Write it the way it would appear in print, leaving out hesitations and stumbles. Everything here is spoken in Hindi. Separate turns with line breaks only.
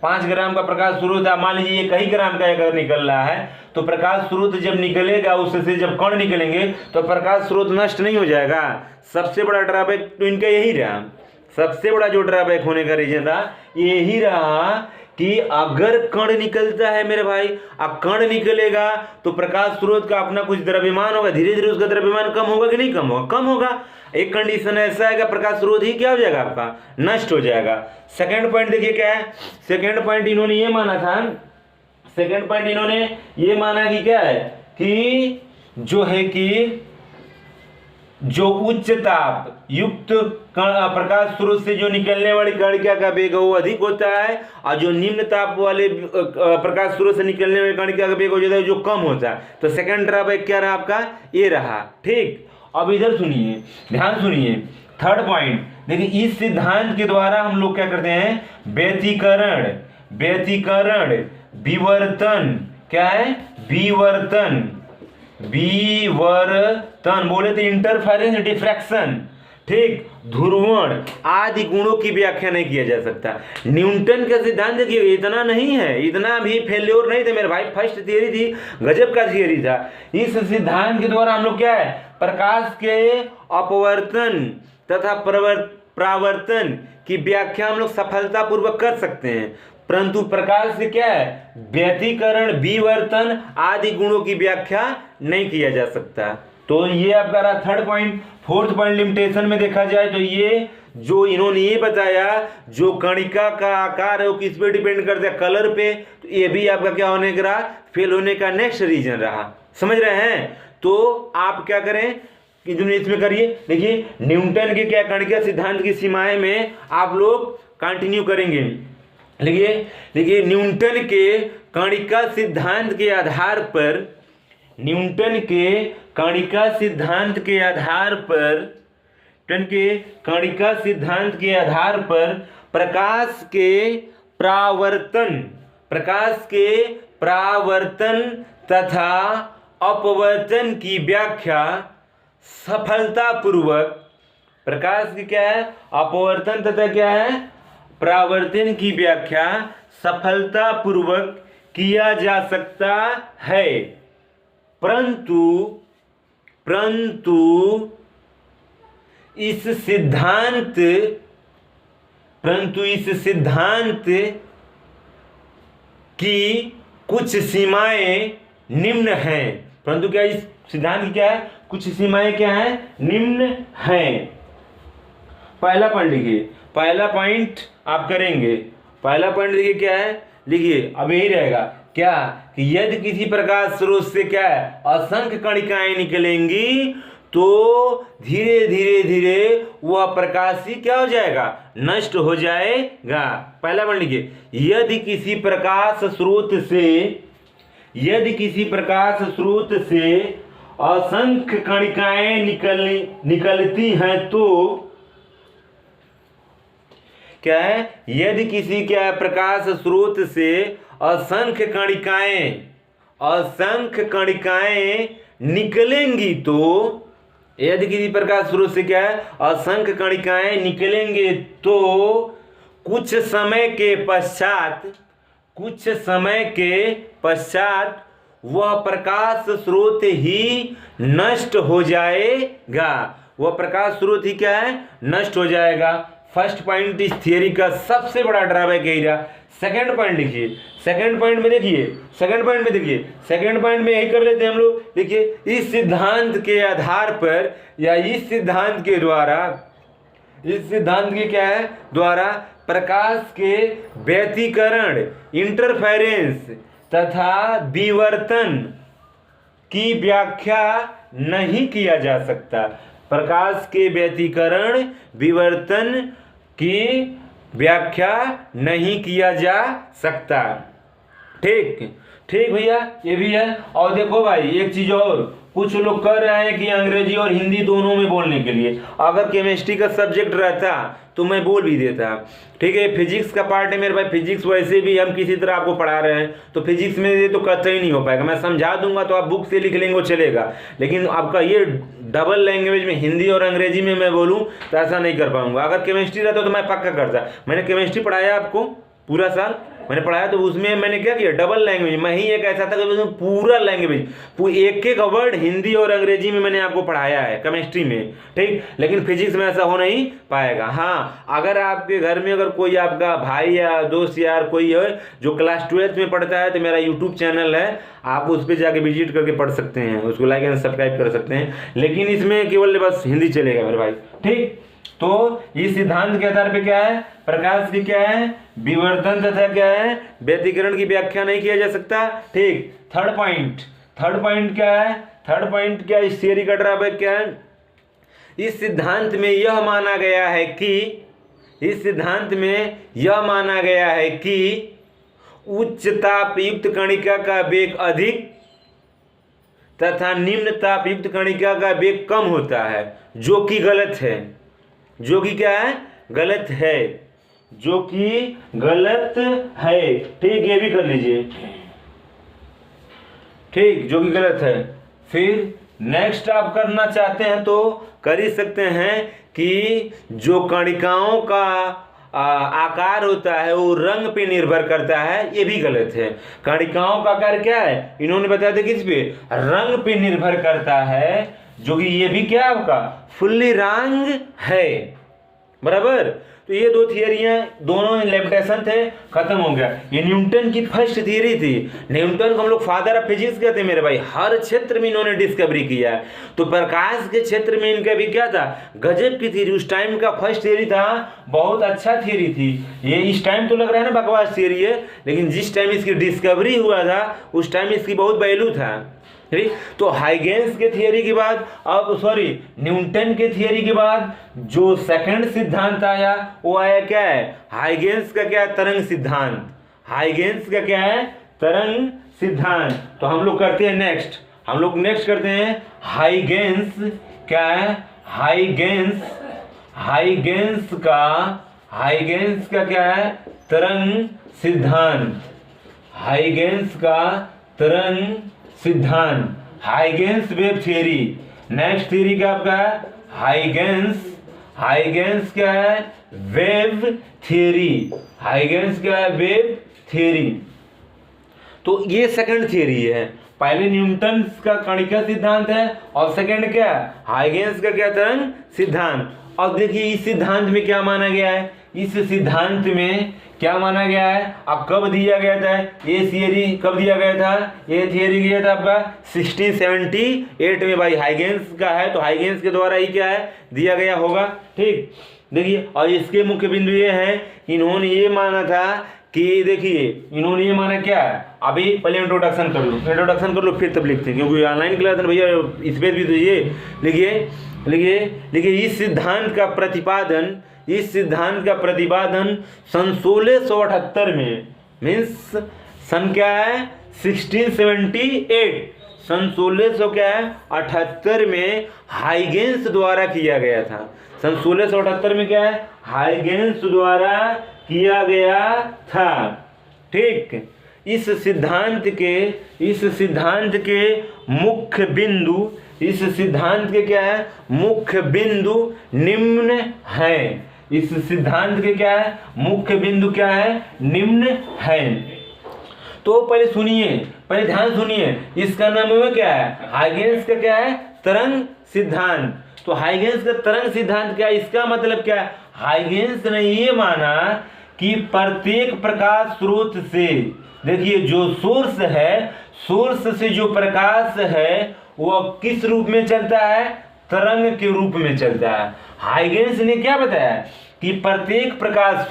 5 ग्राम का प्रकाश स्रोत है, मान लीजिए ये कई ग्राम का अगर निकल रहा है तो प्रकाश स्रोत जब निकलेगा उससे जब कण निकलेंगे तो प्रकाश स्रोत नष्ट नहीं हो जाएगा। सबसे बड़ा ड्रॉबैक तो इनका यही रहा, सबसे बड़ा जो ड्रॉबैक होने का रीजन रहा यही रहा कि अगर कण निकलता है मेरे भाई, अब कण निकलेगा तो प्रकाश स्रोत का अपना कुछ द्रव्यमान होगा, धीरे धीरे उसका द्रव्यमान कम होगा कि नहीं कम होगा, कम होगा। एक कंडीशन ऐसा है कि प्रकाश स्रोत ही क्या हो जाएगा आपका, नष्ट हो जाएगा। सेकंड पॉइंट देखिए क्या है, सेकंड पॉइंट इन्होंने ये माना था, सेकंड पॉइंट इन्होंने ये माना कि क्या है कि जो है कि जो उच्च ताप युक्त प्रकाश स्रोत से जो निकलने वाली कणिका का वेग वो अधिक होता है, और जो निम्न ताप वाले प्रकाश स्रोत से निकलने वाली कणिका का वेग हो जाता है जो कम होता है। तो सेकंड ड्रॉबैक क्या रहा आपका, ये रहा। ठीक, अब इधर सुनिए, ध्यान सुनिए, थर्ड पॉइंट देखिए, इस सिद्धांत के द्वारा हम लोग क्या करते हैं, व्यतिकरण, व्यतिकरण, विवर्तन, क्या है, विवर्तन, विवर्तन बोले तो इंटरफेरेंस, डिफ्रैक्शन, ठीक, ध्रुवण आदि गुणों की व्याख्या नहीं किया जा सकता। न्यूटन का सिद्धांत देखिए इतना नहीं है, इतना भी फेल्योर नहीं थे मेरे भाई, फर्स्ट थियरी थी, गजब का थियरी था। इस सिद्धांत के द्वारा हम लोग क्या है, प्रकाश के अपवर्तन तथा परावर्तन की व्याख्या हम लोग सफलतापूर्वक कर सकते हैं, परंतु प्रकाश से क्या है, व्यतिकरण, विवर्तन आदि गुणों की व्याख्या नहीं किया जा सकता। तो ये आपका रहा third point. Fourth point limitation में देखा जाए तो ये जो इन्होंने ये बताया, जो कणिका का आकार है वो किस पे डिपेंड करता है, कलर पे, तो ये भी आपका क्या होने का रहा, फेल होने का नेक्स्ट रीजन रहा। समझ रहे हैं? तो आप क्या करें कि इसमें करिए, देखिए न्यूटन के क्या कणिका सिद्धांत की सीमाएं में आप लोग कंटिन्यू करेंगे। देखिए न्यूटन के कणिका सिद्धांत के आधार पर, न्यूटन के कणिका सिद्धांत के आधार पर, न्यूटन के कणिका सिद्धांत के आधार पर प्रकाश के परावर्तन, प्रकाश के परावर्तन तथा अपवर्तन की व्याख्या सफलतापूर्वक, प्रकाश की क्या है, अपवर्तन तथा क्या है, परावर्तन की व्याख्या सफलतापूर्वक किया जा सकता है, परंतु इस सिद्धांत की कुछ सीमाएं निम्न हैं, परंतु क्या इस सिद्धांत की क्या है, कुछ सीमाएं क्या है, निम्न हैं। पहला पॉइंट लिखिए, पहला पॉइंट आप करेंगे, पहला पॉइंट देखिए क्या है, लिखिए अब यही रहेगा क्या कि यदि किसी प्रकाश स्रोत से क्या है असंख्य कणिकाएं निकलेंगी तो धीरे धीरे धीरे वह प्रकाश ही क्या हो जाएगा, नष्ट हो जाएगा। पहला पॉइंट लिखिए, यदि किसी प्रकाश स्रोत से असंख्य कणिकाएं निकलती हैं तो क्या है, यदि किसी क्या प्रकाश स्रोत से असंख्य कणिकाएं निकलेंगी तो, यदि किसी प्रकाश स्रोत से क्या है असंख्य कणिकाएं निकलेंगे तो कुछ समय के पश्चात वह प्रकाश स्रोत ही नष्ट हो जाएगा, वह प्रकाश स्रोत ही क्या है, नष्ट हो जाएगा। फर्स्ट पॉइंट इस थियरी का सबसे बड़ा ड्रॉबैक यही रहा। सेकंड पॉइंट लिखिए, सेकंड पॉइंट में देखिए, सेकंड पॉइंट में यही कर लेते हैं हम लोग। देखिए इस सिद्धांत के आधार पर या इस सिद्धांत के द्वारा, इस सिद्धांत के क्या है द्वारा प्रकाश के व्यतिकरण, इंटरफेरेंस तथा विवर्तन की व्याख्या नहीं किया जा सकता, प्रकाश के व्यतिकरण विवर्तन की व्याख्या नहीं किया जा सकता। ठीक भैया, ये भी है। और देखो भाई एक चीज और, कुछ लोग कर रहे हैं कि अंग्रेजी और हिंदी दोनों में बोलने के लिए, अगर केमिस्ट्री का सब्जेक्ट रहता तो मैं बोल भी देता। ठीक है, फिजिक्स का पार्ट है मेरे भाई, फिजिक्स वैसे भी हम किसी तरह आपको पढ़ा रहे हैं तो फिजिक्स में ये तो कतई नहीं हो पाएगा, मैं समझा दूंगा तो आप बुक से लिख लेंगे वो चलेगा, लेकिन आपका ये डबल लैंग्वेज में हिंदी और अंग्रेजी में मैं बोलूँ तो ऐसा नहीं कर पाऊंगा। अगर केमिस्ट्री रहता तो मैं पक्का करता, मैंने केमिस्ट्री पढ़ाया आपको, पूरा साल मैंने पढ़ाया, तो उसमें मैंने क्या किया, डबल लैंग्वेज। मैं ही एक ऐसा था कि उसमें पूरा लैंग्वेज, एक एक वर्ड हिंदी और अंग्रेजी में मैंने आपको पढ़ाया है केमिस्ट्री में, ठीक। लेकिन फिजिक्स में ऐसा हो नहीं पाएगा। हाँ, अगर आपके घर में अगर कोई आपका भाई या दोस्त यार कोई है जो क्लास 12th में पढ़ता है, तो मेरा यूट्यूब चैनल है, आप उस पर जाके विजिट करके पढ़ सकते हैं, उसको लाइक एंड सब्सक्राइब कर सकते हैं। लेकिन इसमें केवल बस हिंदी चलेगा मेरे भाई, ठीक। तो इस सिद्धांत के आधार पे क्या है, प्रकाश की क्या है, विवर्तन तथा क्या है, व्यतिकरण की व्याख्या नहीं किया जा सकता, ठीक। थर्ड पॉइंट क्या है, थर्ड पॉइंट क्या, इस थियरी का ड्रॉबैक क्या है, इस सिद्धांत में यह माना गया है कि, इस सिद्धांत में यह माना गया है कि उच्च ताप युक्त कणिका का वेग अधिक तथा निम्न ताप युक्त कणिका का वेग कम होता है, जो कि गलत है। जो कि क्या है, गलत है, जो कि गलत है, ठीक। ये भी कर लीजिए, ठीक, जो कि गलत है। फिर नेक्स्ट आप करना चाहते हैं तो कर ही सकते हैं कि जो कणिकाओं का आकार होता है वो रंग पे निर्भर करता है, ये भी गलत है। कणिकाओं का आकार क्या है, इन्होंने बताया था किस पे, रंग पे निर्भर करता है, जो कि ये भी क्या आपका फुल्ली रंग है, बराबर। तो ये दो थियरियां, दोनों लिमिटेशन थे, खत्म हो गया। ये न्यूटन की फर्स्ट थियरी थी। न्यूटन को हम लोग फादर ऑफ फिजिक्स कहते हैं मेरे भाई, हर क्षेत्र में इन्होंने डिस्कवरी किया है। तो प्रकाश के क्षेत्र में इनका भी क्या था, गजब की थियरी, उस टाइम का फर्स्ट थियरी था, बहुत अच्छा थियरी थी ये। इस टाइम तो लग रहा है ना बकवास थियरी है, लेकिन जिस टाइम इसकी डिस्कवरी हुआ था उस टाइम इसकी बहुत वैल्यू था, ठीक। तो हाइगेंस के थियरी के बाद, अब सॉरी न्यूटन के थियरी के बाद जो सेकंड सिद्धांत आया वो आया क्या है, हाइगेंस का क्या है, तरंग सिद्धांत। हाइगेंस का क्या है, तरंग सिद्धांत। तो हम लोग करते हैं नेक्स्ट, हम लोग नेक्स्ट करते हैं हाइगेंस क्या है, हाइगेंस, हाइगेंस का क्या है, तरंग सिद्धांत। हाइगेंस का तरंग सिद्धांत, Huygens wave theory. Next theory क्या आपका है, हाइगेंस, हाइगेंस क्या है, वेव थ्योरी। हाइगेंस क्या है, वेव थ्योरी। तो ये सेकंड थ्योरी है। पहले न्यूटन का कणिका सिद्धांत है और सेकंड क्या है, हाइगेंस का क्या, तरंग सिद्धांत। अब देखिए इस सिद्धांत में क्या माना गया है, इस सिद्धांत में क्या माना गया है, अब कब दिया गया था ये थियरी, कब दिया गया था ये थियरी, दिया था आपका 1678 में भाई। हाइगेंस का है तो हाइगेंस के द्वारा ही क्या है दिया गया होगा, ठीक। देखिए और इसके मुख्य बिंदु ये है, इन्होंने ये माना था कि, देखिए इन्होंने ये माना क्या है, अभी पहले इंट्रोडक्शन कर लो फिर तब लिखते हैं, क्योंकि ऑनलाइन क्लास है भैया, इस पर भी तो ये लिखिए इस सिद्धांत का प्रतिपादन, इस सिद्धांत का प्रतिपादन सन 1678 में, मीन्स सन क्या है 1678, सन 1678 में हाइगेंस द्वारा किया गया था। सन 1678 में क्या है, हाइगेंस द्वारा किया गया था, ठीक। इस सिद्धांत के मुख्य बिंदु, इस सिद्धांत के क्या है, मुख्य बिंदु निम्न है। इस सिद्धांत के क्या है, मुख्य बिंदु क्या है, निम्न है। तो पहले सुनिए, पहले ध्यान सुनिए, इसका नाम है क्या है, हाइगेंस का क्या है, तरंग सिद्धांत। तो हाइगेंस का तरंग सिद्धांत क्या है, इसका मतलब क्या है, हाइगेंस ने ये माना कि प्रत्येक प्रकाश स्रोत से, देखिए जो सोर्स है, सोर्स से जो प्रकाश है वो किस रूप में चलता है, तरंग के रूप में चलता है। हाइगेंस ने क्या बताया कि प्रत्येक प्रकाश